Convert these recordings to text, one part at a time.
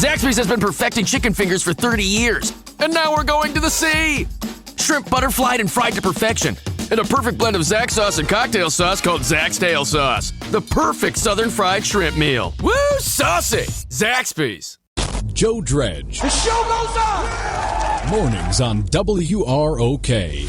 Zaxby's has been perfecting chicken fingers for 30 years. And now we're going to the sea. Shrimp butterflied and fried to perfection. And a perfect blend of Zax sauce and cocktail sauce called Zax Tail Sauce. The perfect southern fried shrimp meal. Woo, saucy! Zaxby's. Joe Dredge. The show goes on! Mornings on WROK.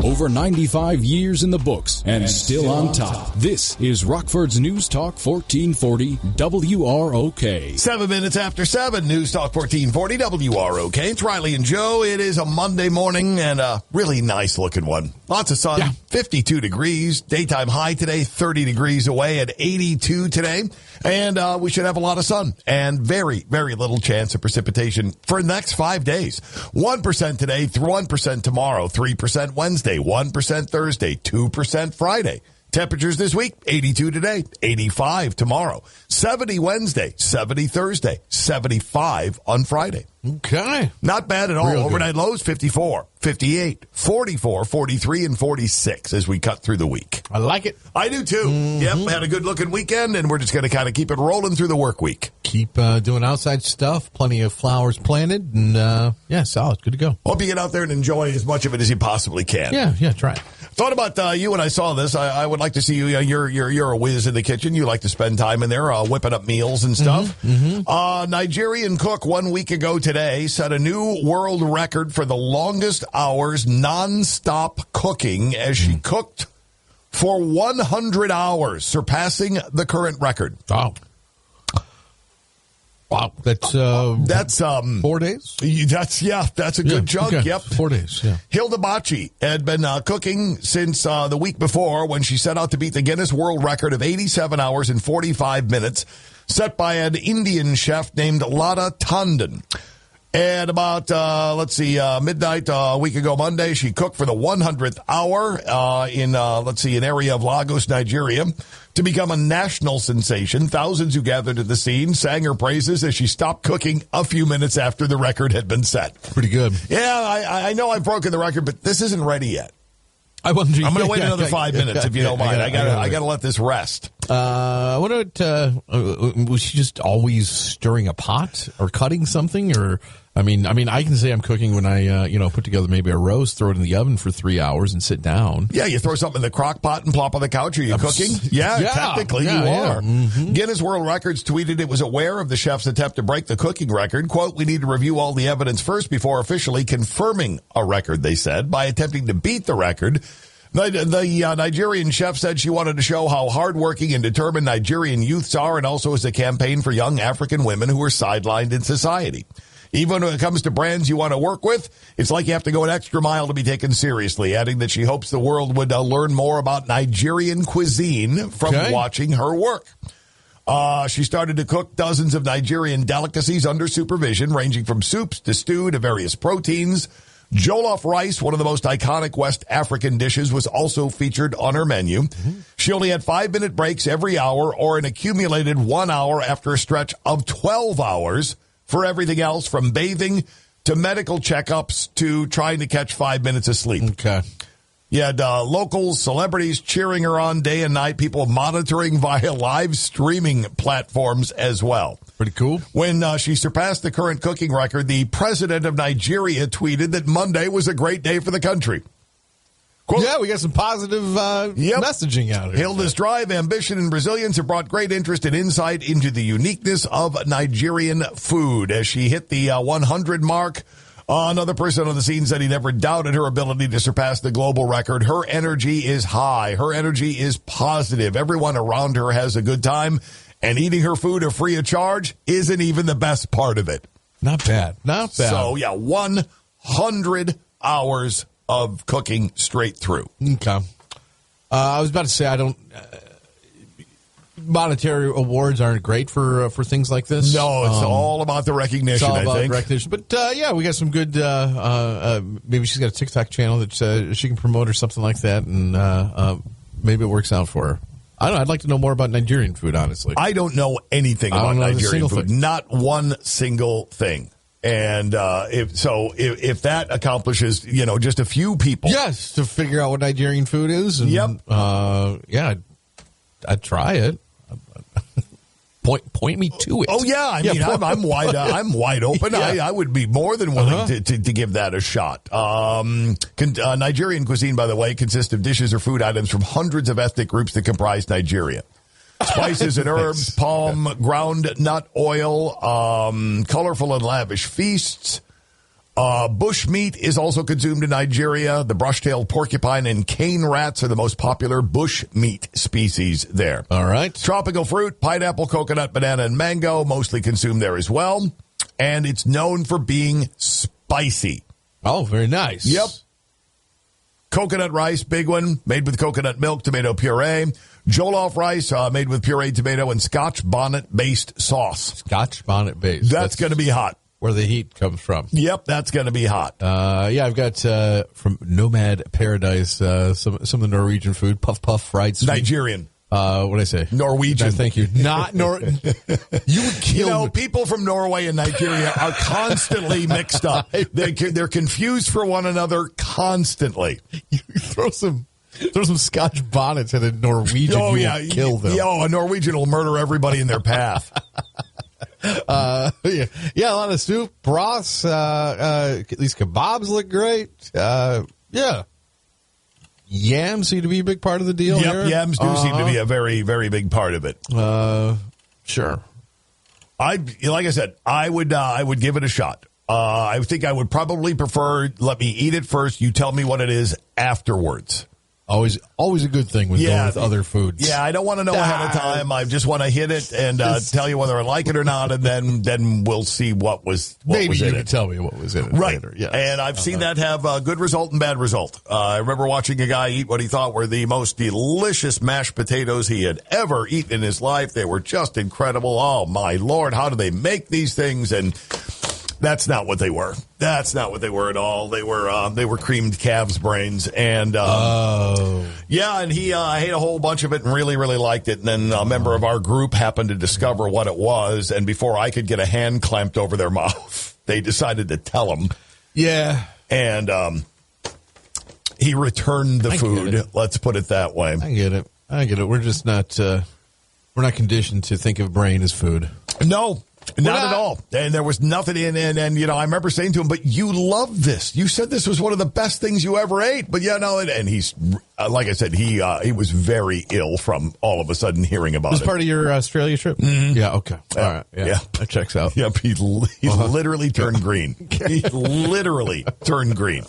Over 95 years in the books and still on top. This is Rockford's News Talk 1440 WROK. 7 minutes after 7, News Talk 1440 WROK. It's Riley and Joe. It is a Monday morning and a really nice looking one. Lots of sun, 52 degrees. Daytime high today, 30 degrees away at 82 today. And we should have a lot of sun and very, very little chance of precipitation for the next 5 days. 1% today, 1% tomorrow, 3% Wednesday, 1% Thursday, 2% Friday. Temperatures this week, 82 today, 85 tomorrow, 70 Wednesday, 70 Thursday, 75 on Friday. Okay. Not bad at all. Real Overnight lows, 54, 58, 44, 43, and 46 as we cut through the week. I like it. I do too. Yep, had a good-looking weekend, and we're just going to kind of keep it rolling through the work week. Keep doing outside stuff. Plenty of flowers planted, and solid. Good to go. Hope you get out there and enjoy as much of it as you possibly can. Yeah, try it. Thought about you when I saw this. I would like to see you. You're a whiz in the kitchen. You like to spend time in there whipping up meals and stuff. Nigerian cook 1 week ago today set a new world record for the longest hours nonstop cooking as she cooked for 100 hours, surpassing the current record. Wow, that's 4 days? That's a good chunk. Okay. Yep. 4 days, yeah. Hilda Bacci had been cooking since the week before when she set out to beat the Guinness World Record of 87 hours and 45 minutes set by an Indian chef named Lata Tandon. And about, midnight a week ago Monday, she cooked for the 100th hour in an area of Lagos, Nigeria, to become a national sensation. Thousands who gathered at the scene sang her praises as she stopped cooking a few minutes after the record had been set. Pretty good. Yeah, I know I've broken the record, but this isn't ready yet. I'm going to wait another 5 minutes if you don't mind. I got to let this rest. Was she just always stirring a pot or cutting something? Or I mean, I can say I'm cooking when I put together maybe a roast, throw it in the oven for 3 hours, and sit down. Yeah, you throw something in the crock pot and plop on the couch. Are you cooking? Yeah, technically you are. Mm-hmm. Guinness World Records tweeted it was aware of the chef's attempt to break the cooking record. Quote, "We need to review all the evidence first before officially confirming a record," they said. By attempting to beat the record, the Nigerian chef said she wanted to show how hardworking and determined Nigerian youths are, and also as a campaign for young African women who are sidelined in society. Even when it comes to brands you want to work with, it's like you have to go an extra mile to be taken seriously, adding that she hopes the world would learn more about Nigerian cuisine from watching her work. She started to cook dozens of Nigerian delicacies under supervision, ranging from soups to stew to various proteins. Jollof rice, one of the most iconic West African dishes, was also featured on her menu. She only had 5-minute breaks every hour or an accumulated 1 hour after a stretch of 12 hours for everything else from bathing to medical checkups to trying to catch 5 minutes of sleep. Okay. You had locals, celebrities cheering her on day and night, people monitoring via live streaming platforms as well. Pretty cool. When she surpassed the current cooking record, the president of Nigeria tweeted that Monday was a great day for the country. Quote, we got some positive messaging out here. Hilda's drive, ambition, and resilience have brought great interest and insight into the uniqueness of Nigerian food. As she hit the 100 mark, another person on the scene said he never doubted her ability to surpass the global record. Her energy is high. Her energy is positive. Everyone around her has a good time, and eating her food free of charge isn't even the best part of it. Not bad. So, 100 hours of cooking straight through. Okay. I was about to say, I don't... monetary awards aren't great for things like this. No, it's all about the recognition, I think. Recognition. But, we got some good... maybe she's got a TikTok channel that she can promote or something like that, and maybe it works out for her. I don't know. I'd like to know more about Nigerian food, honestly. I don't know anything about Nigerian food. Not one single thing. And if that accomplishes, just a few people. Yes, to figure out what Nigerian food is. And, yep. I'd try it. Point me to it. Oh yeah, I mean I'm wide open. Yeah. I would be more than willing to give that a shot. Nigerian cuisine, by the way, consists of dishes or food items from hundreds of ethnic groups that comprise Nigeria. Spices and herbs, palm, ground nut oil, colorful and lavish feasts. Bush meat is also consumed in Nigeria. The brush-tailed porcupine and cane rats are the most popular bush meat species there. All right. Tropical fruit, pineapple, coconut, banana, and mango, mostly consumed there as well. And it's known for being spicy. Oh, very nice. Yep. Coconut rice, big one, made with coconut milk, tomato puree. Jollof rice, made with pureed tomato and Scotch bonnet-based sauce. Scotch bonnet-based. That's going to be hot. Where the heat comes from. Yep, that's going to be hot. I've got from Nomad Paradise some of the Norwegian food. Puff fried sweet. Nigerian. What did I say? Norwegian. Thank you. Not You would kill me. People from Norway and Nigeria are constantly mixed up. They're confused for one another constantly. You throw some Scotch bonnets at a Norwegian. Oh, yeah. Kill them. A Norwegian will murder everybody in their path. A lot of soup, broths. These kebabs look great. Yams seem to be a big part of the deal. Yep, here. yams do seem to be a very, very big part of it. Sure. Like I said, I would give it a shot. I think I would probably prefer let me eat it first. You tell me what it is afterwards. Always a good thing with going with other foods. Yeah, I don't want to know ahead of time. I just want to hit it and tell you whether I like it or not, and then we'll see what was in it. Maybe you can tell me what was in it later. Yeah. And I've seen that have a good result and bad result. I remember watching a guy eat what he thought were the most delicious mashed potatoes he had ever eaten in his life. They were just incredible. Oh, my Lord, how do they make these things? And that's not what they were. That's not what they were at all. They were creamed calves' brains, and and he ate a whole bunch of it and really, really liked it. And then a member of our group happened to discover what it was, and before I could get a hand clamped over their mouth, they decided to tell him. Yeah, and he returned the food. Let's put it that way. I get it. We're just not we're not conditioned to think of brain as food. No. Not at all. And there was nothing in, and I remember saying to him, but you love this. You said this was one of the best things you ever ate. But and he's, like I said, he was very ill from all of a sudden hearing about it. Was part of your Australia trip? Mm-hmm. Yeah, okay. All right. Yeah. That checks out. Yep, he literally turned green. He literally turned green.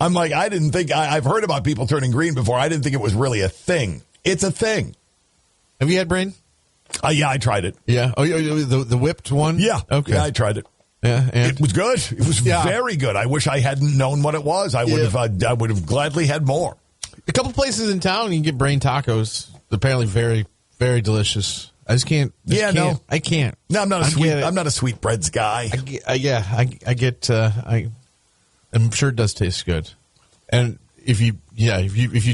I'm like, I didn't think, I've heard about people turning green before. I didn't think it was really a thing. It's a thing. Have you had brain? Yeah, I tried it. Yeah. Oh, the whipped one? Yeah. Okay. Yeah, I tried it. Yeah. And? It was good. It was very good. I wish I hadn't known what it was. I would have gladly had more. A couple places in town you can get brain tacos. They're apparently very, very delicious. I just can't. I can't. No, I'm not a sweetbreads guy. I'm sure it does taste good. And if you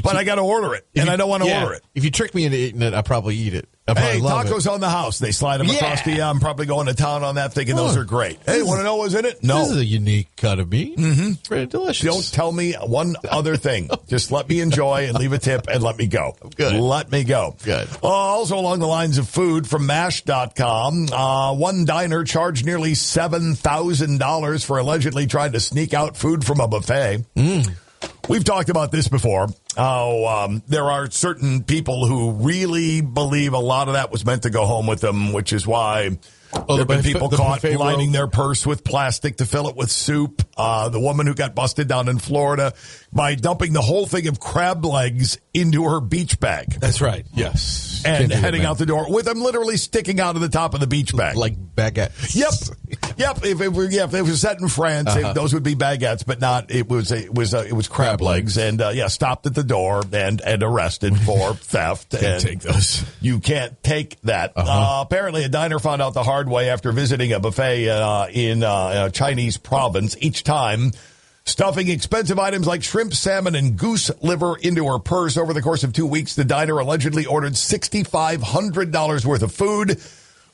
but I got to order it, and I don't want to order it. If you trick me into eating it, I'll probably eat it. Hey, tacos on the house. They slide them across the. I'm probably going to town on that, thinking those are great. Hey, want to know what's in it? No, this is a unique cut of meat. Mm-hmm. Very delicious. Don't tell me one other thing. Just let me enjoy and leave a tip and let me go. Good. Let me go. Good. Also along the lines of food from MASH.com, one diner charged nearly $7,000 for allegedly trying to sneak out food from a buffet. We've talked about this before. There are certain people who really believe a lot of that was meant to go home with them, which is why there have been people caught lining their purse with plastic to fill it with soup. The woman who got busted down in Florida by dumping the whole thing of crab legs into her beach bag. That's right. Yes. And heading out the door with them literally sticking out of the top of the beach bag. Like baguettes. Yep. If it was set in France, those would be baguettes, but not. It was crab legs, and stopped at the door and arrested for theft. Can't take those. You can't take that. Apparently, a diner found out the hard way after visiting a buffet in a Chinese province. Each time Stuffing expensive items like shrimp, salmon, and goose liver into her purse. Over the course of 2 weeks, the diner allegedly ordered $6,500 worth of food,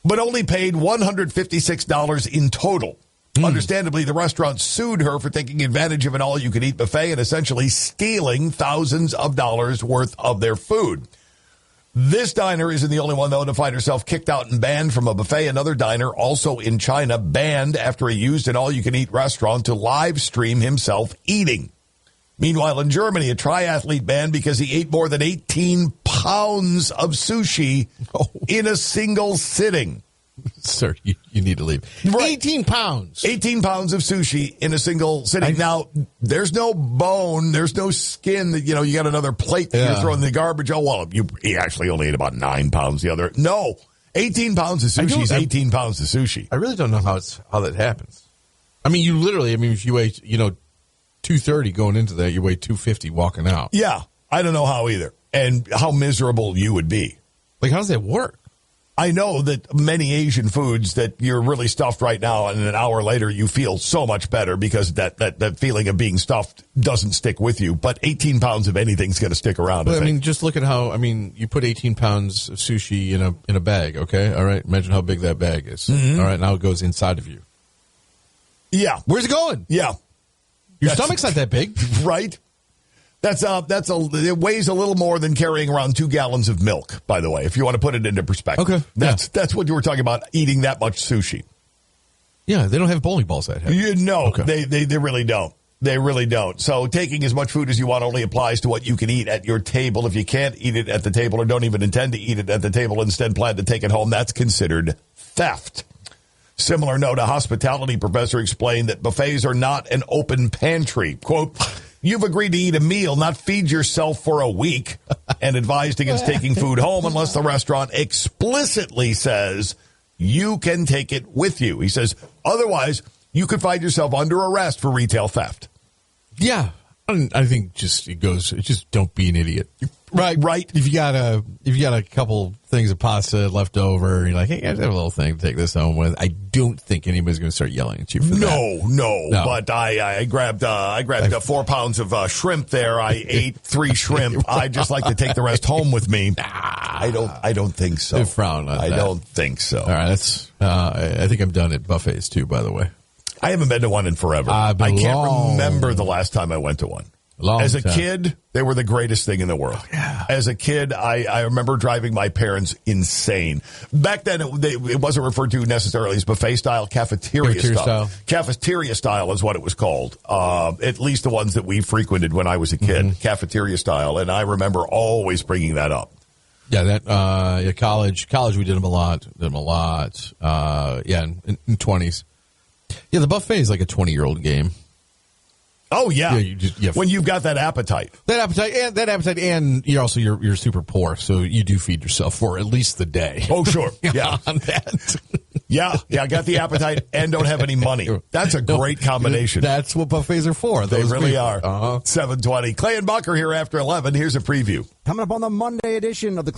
but only paid $156 in total. Understandably, the restaurant sued her for taking advantage of an all-you-can-eat buffet and essentially stealing thousands of dollars worth of their food. This diner isn't the only one, though, to find herself kicked out and banned from a buffet. Another diner, also in China, banned after he used an all-you-can-eat restaurant to live stream himself eating. Meanwhile, in Germany, a triathlete banned because he ate more than 18 pounds of sushi in a single sitting. Sir, you need to leave. Right. 18 pounds. 18 pounds of sushi in a single sitting. Now, there's no bone, there's no skin that, you got another plate that you're throwing in the garbage. Oh, well, he actually only ate about 9 pounds the other. No, 18 pounds of sushi is 18 pounds of sushi. I really don't know how that happens. I mean, if you weigh, 230 going into that, you weigh 250 walking out. Yeah, I don't know how either. And how miserable you would be. Like, how does that work? I know that many Asian foods that you're really stuffed right now, and an hour later you feel so much better because that feeling of being stuffed doesn't stick with you. But 18 pounds of anything's going to stick around. But, I mean, just look at how, you put 18 pounds of sushi in a bag, okay? All right? Imagine how big that bag is. Mm-hmm. All right? Now it goes inside of you. Yeah. Where's it going? Yeah. Your stomach's not that big. Right? It weighs a little more than carrying around 2 gallons of milk, by the way, if you want to put it into perspective. Okay. That's what you were talking about, eating that much sushi. Yeah, they don't have bowling balls that heavy. Okay. They really don't. They really don't. So taking as much food as you want only applies to what you can eat at your table. If you can't eat it at the table or don't even intend to eat it at the table, instead plan to take it home, that's considered theft. Similar note, a hospitality professor explained that buffets are not an open pantry. Quote, you've agreed to eat a meal, not feed yourself for a week, and advised against taking food home unless the restaurant explicitly says you can take it with you. He says, otherwise, you could find yourself under arrest for retail theft. Yeah. I think just don't be an idiot. Right. If you got a couple things of pasta left over, you're like, hey, I have a little thing to take this home with. I don't think anybody's going to start yelling at you for that. No. But I grabbed 4 pounds of shrimp there. I ate 3 shrimp. Right. I'd just like to take the rest home with me. I don't think so. They frown on that. I don't think so. All right. That's. I think I'm done at buffets too. By the way, I haven't been to one in forever. I can't remember the last time I went to one. As a kid, they were the greatest thing in the world. Yeah. As a kid, I remember driving my parents insane. Back then, it wasn't referred to necessarily as buffet style, cafeteria style. Cafeteria style is what it was called. At least the ones that we frequented when I was a kid, cafeteria style. And I remember always bringing that up. Yeah, college we did them a lot. In 20s. Yeah, the buffet is like a 20-year-old game. Oh yeah, when you've got that appetite, and you're super poor, so you do feed yourself for at least the day. Oh sure, yeah, on that. yeah, got the appetite and don't have any money. That's a great combination. That's what buffets are for. They really are. 7:20. Clay and Bucker here after 11. Here's a preview coming up on the Monday edition of the.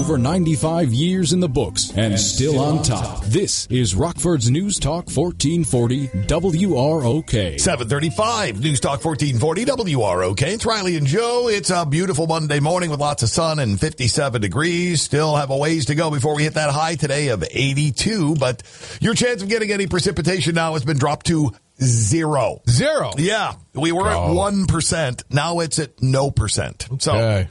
Over 95 years in the books and still on top. This is Rockford's News Talk 1440 WROK. 7:35 News Talk 1440 WROK. It's Riley and Joe. It's a beautiful Monday morning with lots of sun and 57 degrees. Still have a ways to go before we hit that high today of 82. But your chance of getting any precipitation now has been dropped to 0. Yeah. We were at 1%. Now it's at no percent. Okay. So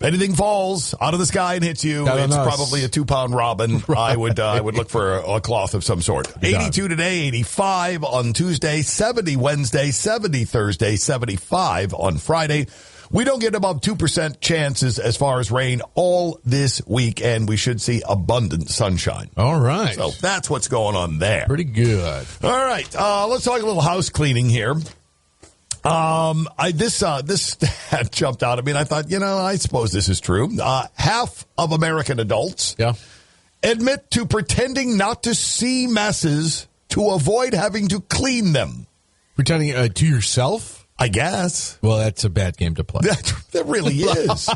if anything falls out of the sky and hits you, it's probably a 2-pound robin. Right. I would look for a cloth of some sort. 82 today, 85 on Tuesday, 70 Wednesday, 70 Thursday, 75 on Friday. We don't get above 2% chances as far as rain all this week, and we should see abundant sunshine. All right. So that's what's going on there. Pretty good. All right. Let's talk a little house cleaning here. This stat jumped out at me, and I thought, I suppose this is true. Half of American adults admit to pretending not to see messes to avoid having to clean them. Pretending to yourself? I guess. Well, that's a bad game to play. That really is.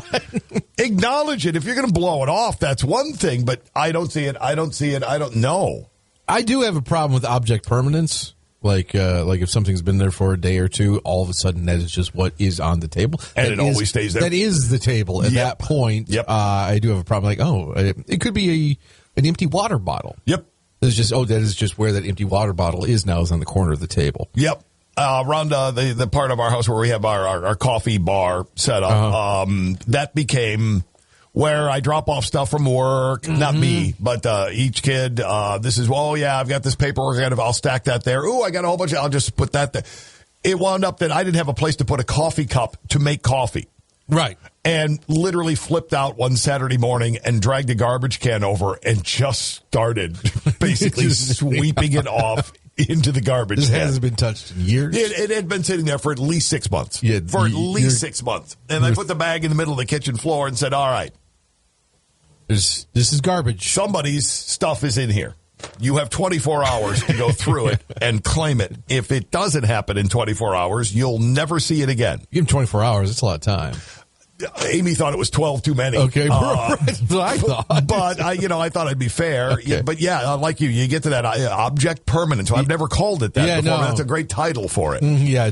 Acknowledge it. If you're going to blow it off, that's one thing, but I don't see it. I don't know. I do have a problem with object permanence. Like if something's been there for a day or two, all of a sudden that is just what is on the table. And it always stays there. That is the table at that point. Yep. I do have a problem. Like, it could be an empty water bottle. Yep. It's just, that is just where that empty water bottle is now, is on the corner of the table. Yep. Around the part of our house where we have our coffee bar set up, that became where I drop off stuff from work. Mm-hmm. Not me, but each kid. This is, I've got this paperwork. I'll stack that there. Ooh, I got a whole bunch. I'll just put that there. It wound up that I didn't have a place to put a coffee cup to make coffee. Right. And literally flipped out one Saturday morning and dragged a garbage can over and just started basically sweeping it off into the garbage This can. hasn't been touched in years. It had been sitting there for at least 6 months. Yeah, for at least 6 months. And I put the bag in the middle of the kitchen floor and said, all right. This is garbage. Somebody's stuff is in here. You have 24 hours to go through it and claim it. If it doesn't happen in 24 hours, you'll never see it again. Give them 24 hours. That's a lot of time. Amy thought it was 12 too many. Okay, that's what I thought. But I thought I'd be fair. Okay. But like you get to that object permanence. I've never called it that before. No. That's a great title for it. I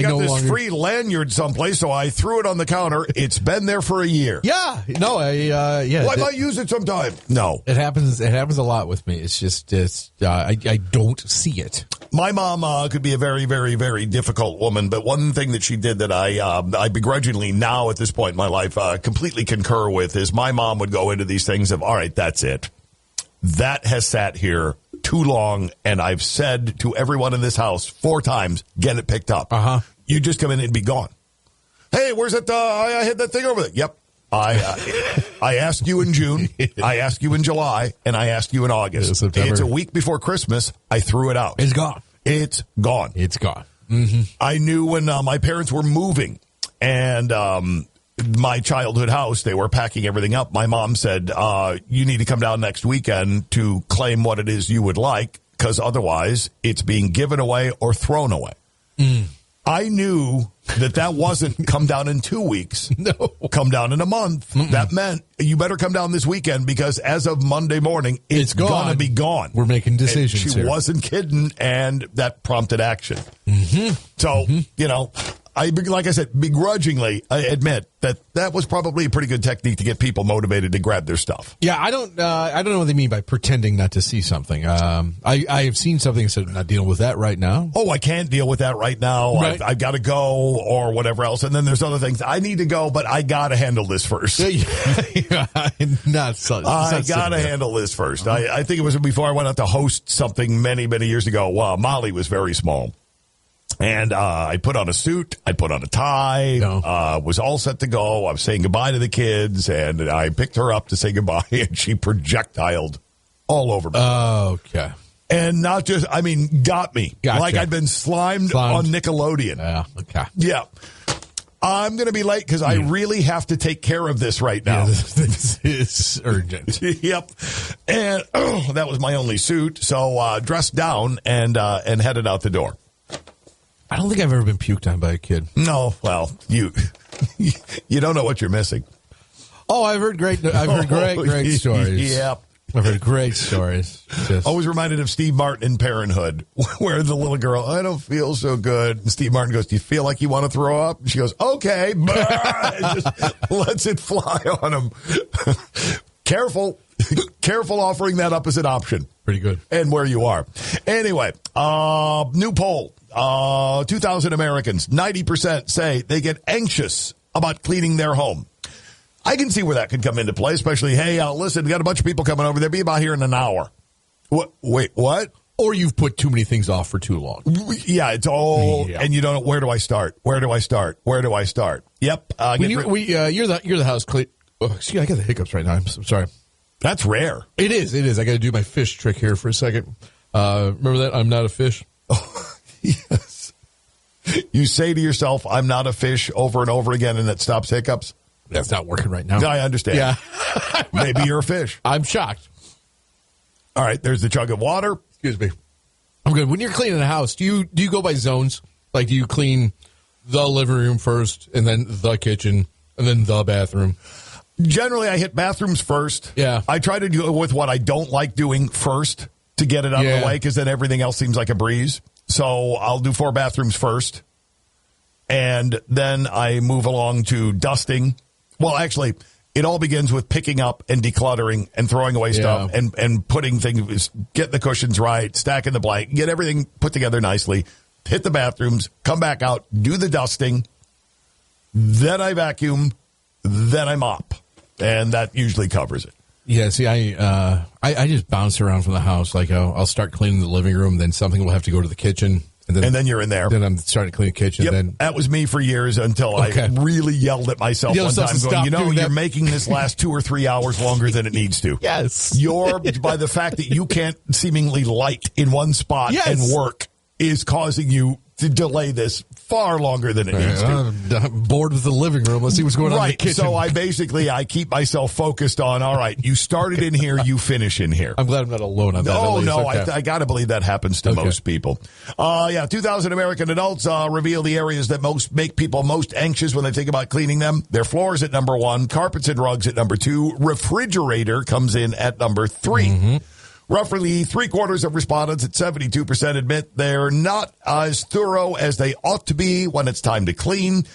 got this free lanyard someplace, so I threw it on the counter. It's been there for a year. Yeah, no, Well, I might use it sometime. No, it happens. It happens a lot with me. It's just I don't see it. My mom could be a very, very, very difficult woman, but one thing that she did that I begrudgingly now at this point in my life completely concur with is my mom would go into these things of, all right, that's it. That has sat here too long, and I've said to everyone in this house 4 times, get it picked up. You just come in and be gone. Hey, where's that? I had that thing over there. Yep. I asked you in June, I asked you in July, and I asked you in August. September. It's a week before Christmas. I threw it out. It's gone. It's gone. It's gone. Mm-hmm. I knew when my parents were moving and my childhood house, they were packing everything up. My mom said, you need to come down next weekend to claim what it is you would like, because otherwise it's being given away or thrown away. I knew that wasn't come down in 2 weeks. No. Come down in a month. That meant you better come down this weekend, because as of Monday morning, it's going to be gone. We're making decisions and she here. wasn't kidding, and that prompted action. So, like I said, begrudgingly, I admit that was probably a pretty good technique to get people motivated to grab their stuff. Yeah, I don't know what they mean by pretending not to see something. I have seen something and said, I'm not dealing with that right now. Oh, I can't deal with that right now. Right. I've got to go or whatever else. And then there's other things. I need to go, but I got to handle this first. I got to handle this first. I think it was before I went out to host something many, many years ago. Molly was very small. And I put on a suit, I put on a tie, was all set to go. I was saying goodbye to the kids, and I picked her up to say goodbye, and she projectiled all over me. Okay. And not just, got me. Gotcha. Like I'd been slimed on Nickelodeon. Yeah, okay. Yeah. I'm going to be late because I really have to take care of this right now. Yeah, this is urgent. Yep. And that was my only suit. So dressed down and headed out the door. I don't think I've ever been puked on by a kid. No, well, you don't know what you're missing. Oh, I've heard great stories. Yep. I've heard great stories. Always reminded of Steve Martin in Parenthood, where the little girl, I don't feel so good. And Steve Martin goes, do you feel like you want to throw up? And she goes, okay. And just lets it fly on him. Careful offering that up as an option. Pretty good. And where you are. Anyway, new poll. 2,000 Americans, 90% say they get anxious about cleaning their home. I can see where that could come into play, especially, hey, listen, we got a bunch of people coming over. They'll be about here in an hour. What? Wait, what? Or you've put too many things off for too long. Yeah, it's all, and you don't know, where do I start? Where do I start? Yep. You're the house clean. Oh, excuse me, I got the hiccups right now. I'm sorry. That's rare. It is. I got to do my fish trick here for a second. Remember that? I'm not a fish. Yes. You say to yourself, I'm not a fish over and over again, and it stops hiccups. That's not working right now. I understand. Yeah. Maybe you're a fish. I'm shocked. All right, there's the chug of water. Excuse me. I'm good. When you're cleaning a house, do you go by zones? Like, do you clean the living room first, and then the kitchen, and then the bathroom? Generally, I hit bathrooms first. Yeah. I try to do it with what I don't like doing first to get it out of the way, because then everything else seems like a breeze. So I'll do 4 bathrooms first, and then I move along to dusting. Well, actually, it all begins with picking up and decluttering and throwing away stuff and putting things, get the cushions right, stacking the blanket, get everything put together nicely, hit the bathrooms, come back out, do the dusting, then I vacuum, then I mop, and that usually covers it. Yeah, see, I just bounce around from the house. Like, I'll start cleaning the living room, then something will have to go to the kitchen. And then you're in there. Then I'm starting to clean the kitchen. Yep, then that was me for years until I really yelled at myself one time going, you're making this last 2 or 3 hours longer than it needs to. Yes. By the fact that you can't seemingly light in one spot and work is causing you to delay this far longer than it needs to. I'm bored with the living room. Let's see what's going on in the kitchen. So I keep myself focused on, all right, you started in here, you finish in here. I'm glad I'm not alone on that. I got to believe that happens to most people. 2,000 American adults reveal the areas that make people most anxious when they think about cleaning them. Their floors at number 1, carpets and rugs at number 2, refrigerator comes in at number 3. Mm-hmm. Roughly 3/4 of respondents at 72% admit they're not as thorough as they ought to be when it's time to clean.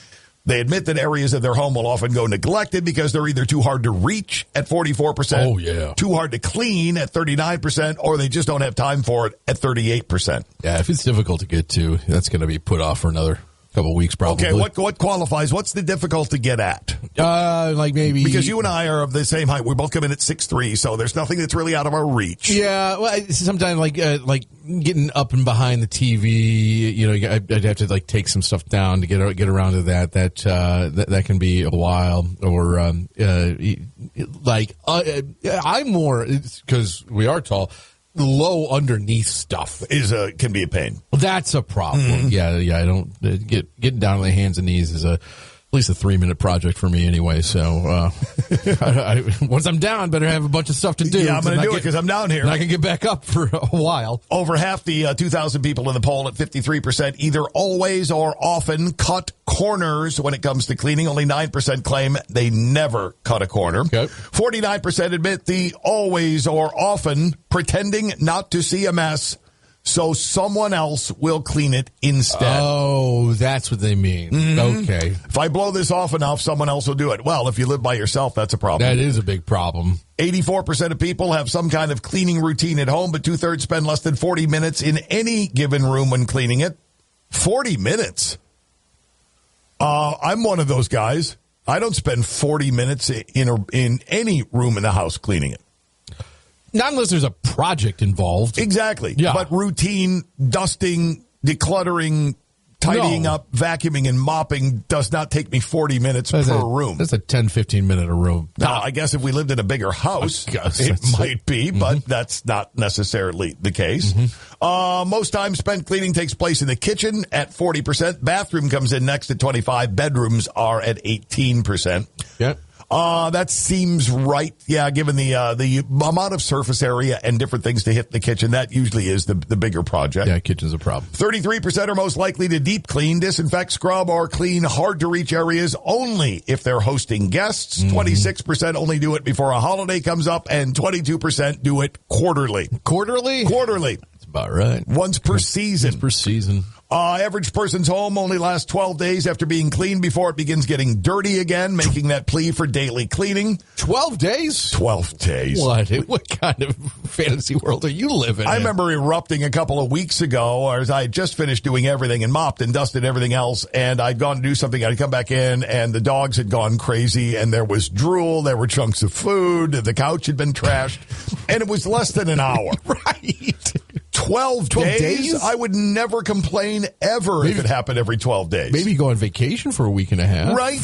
They admit that areas of their home will often go neglected because they're either too hard to reach at 44%, too hard to clean at 39%, or they just don't have time for it at 38%. Yeah, if it's difficult to get to, that's going to be put off for another couple of weeks probably. Okay, what qualifies? What's the difficult to get at? Like maybe... Because you and I are of the same height. We both come in at 6'3", so there's nothing that's really out of our reach. Yeah, well, sometimes like getting up and behind the TV, you know, I'd have to like take some stuff down to get around to that. That can be a while. Or I'm more, because we are tall, low underneath stuff can be a pain. That's a problem. Mm-hmm. Yeah. I don't getting down on the hands and knees is at least a 3-minute project for me anyway. So once I'm down, better have a bunch of stuff to do. Yeah, I'm going to do it because I'm down here. And I can get back up for a while. Over half the 2,000 people in the poll at 53% either always or often cut corners when it comes to cleaning. Only 9% claim they never cut a corner. Okay. 49% admit the always or often pretending not to see a mess so someone else will clean it instead. Oh, that's what they mean. Mm-hmm. Okay. If I blow this off enough, someone else will do it. Well, if you live by yourself, that's a problem. That is a big problem. 84% of people have some kind of cleaning routine at home, but 2/3 spend less than 40 minutes in any given room when cleaning it. 40 minutes? I'm one of those guys. I don't spend 40 minutes in any room in the house cleaning it. Not unless there's a project involved. Exactly. Yeah. But routine, dusting, decluttering, tidying up, vacuuming, and mopping does not take me 40 minutes per room. That's a 10, 15 minute a room. Now, I guess if we lived in a bigger house, it might be, but that's not necessarily the case. Mm-hmm. Most time spent cleaning takes place in the kitchen at 40%. Bathroom comes in next at 25%. Bedrooms are at 18%. Yeah. That seems right. Yeah, given the amount of surface area and different things to hit in the kitchen, that usually is the bigger project. Yeah, kitchen's a problem. 33% are most likely to deep clean, disinfect, scrub, or clean hard-to-reach areas only if they're hosting guests. 26% only do it before a holiday comes up, and 22% do it quarterly. Quarterly? Quarterly. That's about right. Once per season. Once per season. Average person's home only lasts 12 days after being cleaned before it begins getting dirty again, making that plea for daily cleaning. 12 days? 12 days. What kind of fantasy world are you living in? I remember erupting a couple of weeks ago as I had just finished doing everything and mopped and dusted everything else, and I'd gone to do something. I'd come back in, and the dogs had gone crazy, and there was drool, there were chunks of food, the couch had been trashed, and it was less than an hour. Right. 12 days? I would never complain ever if it happened every 12 days. Maybe go on vacation for a week and a half. Right.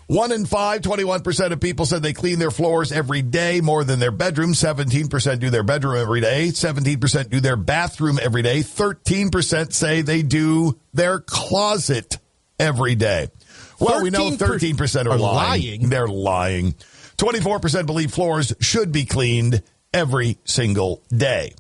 1 in 5, 21% of people said they clean their floors every day more than their bedroom. 17% do their bedroom every day. 17% do their bathroom every day. 13% say they do their closet every day. Well, we know 13% are lying. They're lying. 24% believe floors should be cleaned every single day.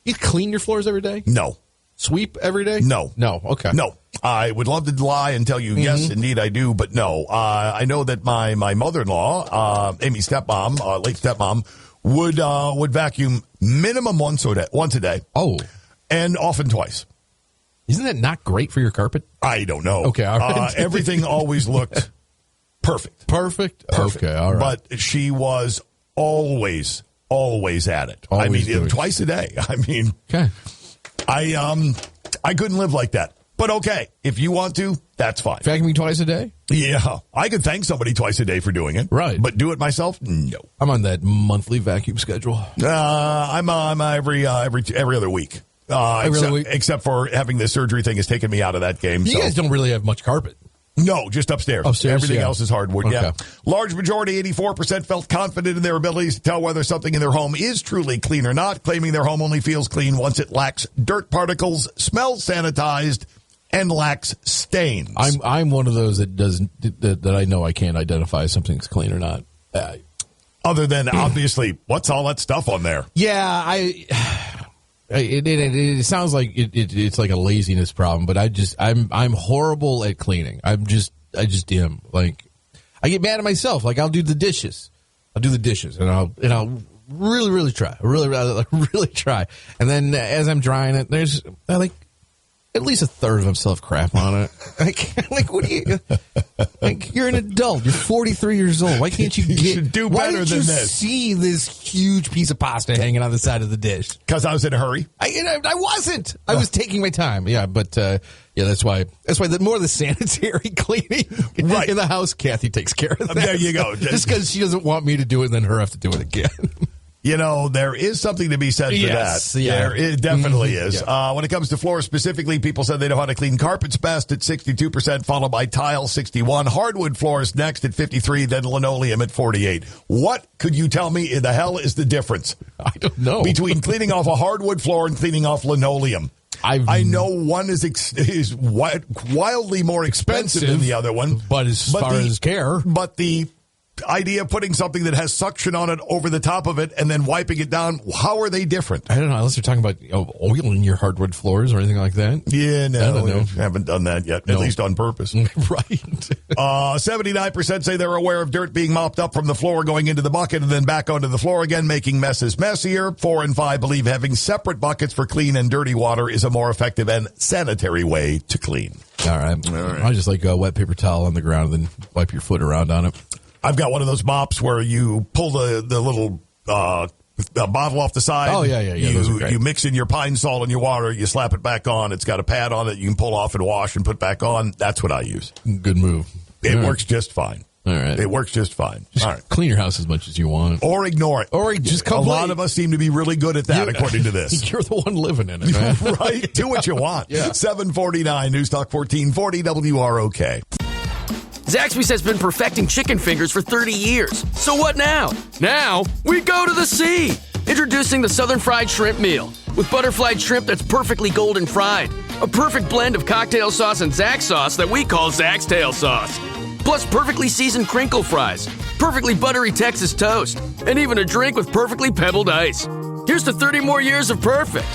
You clean your floors every day? No. Sweep every day? No. No, okay. No. I would love to lie and tell you, yes, indeed I do, but no. I know that my mother-in-law, Amy's stepmom, late stepmom, would vacuum minimum once a day. Oh. And often twice. Isn't that not great for your carpet? I don't know. Okay, all right. Everything always looked perfect. Perfect? Okay, all right. But she was always at it. Always I mean, twice a day. I mean, okay. I couldn't live like that. But okay, if you want to, that's fine. Vacuuming twice a day? Yeah, I could thank somebody twice a day for doing it. Right. But do it myself? No. I'm on that monthly vacuum schedule. I'm every other week. Other week? Except for having the surgery thing has taken me out of that game. You guys don't really have much carpet. No, just upstairs. Everything else is hardwood, okay. yeah. Large majority, 84%, felt confident in their abilities to tell whether something in their home is truly clean or not, claiming their home only feels clean once it lacks dirt particles, smells sanitized, and lacks stains. I'm one of those that I know I can't identify if something's clean or not. Other than, obviously, what's all that stuff on there? Yeah, it sounds like it's like a laziness problem, but I'm horrible at cleaning. I just am. Like, I get mad at myself. Like, I'll do the dishes, and I'll really try, really try, and then as I'm drying it, there's like at least a third of them still have crap on it. Like what do you? Like, you're an adult. You're 43 years old. Why can't you should do better than this? See this huge piece of pasta hanging on the side of the dish? Because I was in a hurry. I wasn't. I was taking my time. Yeah, but that's why more of the sanitary cleaning right in the house, Kathy takes care of that. There you go. Just because she doesn't want me to do it, and then her have to do it again. You know, there is something to be said for that. Yeah. There definitely is. Yeah. When it comes to floors specifically, people said they know how to clean carpets best at 62%, followed by tile 61, hardwood floors next at 53, then linoleum at 48. What could you tell me in the hell is the difference? I don't know. Between cleaning off a hardwood floor and cleaning off linoleum. I know one is wildly more expensive than the other one. But as far as care. But the idea of putting something that has suction on it over the top of it and then wiping it down, how are they different? I don't know, unless you're talking about oil in your hardwood floors or anything like that. Yeah, no, I don't know. Haven't done that yet, no. At least on purpose. Right. 79% say they're aware of dirt being mopped up from the floor going into the bucket and then back onto the floor again, making messes messier. 4 and 5 believe having separate buckets for clean and dirty water is a more effective and sanitary way to clean. All right. I just like a wet paper towel on the ground and then wipe your foot around on it. I've got one of those mops where you pull the little bottle off the side. Oh, yeah. You mix in your pine salt and your water. You slap it back on. It's got a pad on it. You can pull off and wash and put back on. That's what I use. Good move. It works just fine. All right. It works just fine. Just all right. Clean your house as much as you want. Or ignore it. Or just complain. A lot of us seem to be really good at that, according to this. You're the one living in it, man. Right? Do what you want. Yeah. 749 News Talk 1440 WROK. Zaxby's has been perfecting chicken fingers for 30 years. So what now? Now, we go to the sea! Introducing the Southern Fried Shrimp Meal. With butterflied shrimp that's perfectly golden fried. A perfect blend of cocktail sauce and Zax sauce that we call Zax Tail Sauce. Plus perfectly seasoned crinkle fries, perfectly buttery Texas toast, and even a drink with perfectly pebbled ice. Here's to 30 more years of perfect.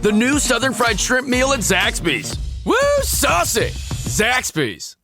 The new Southern Fried Shrimp Meal at Zaxby's. Woo, saucy! Zaxby's.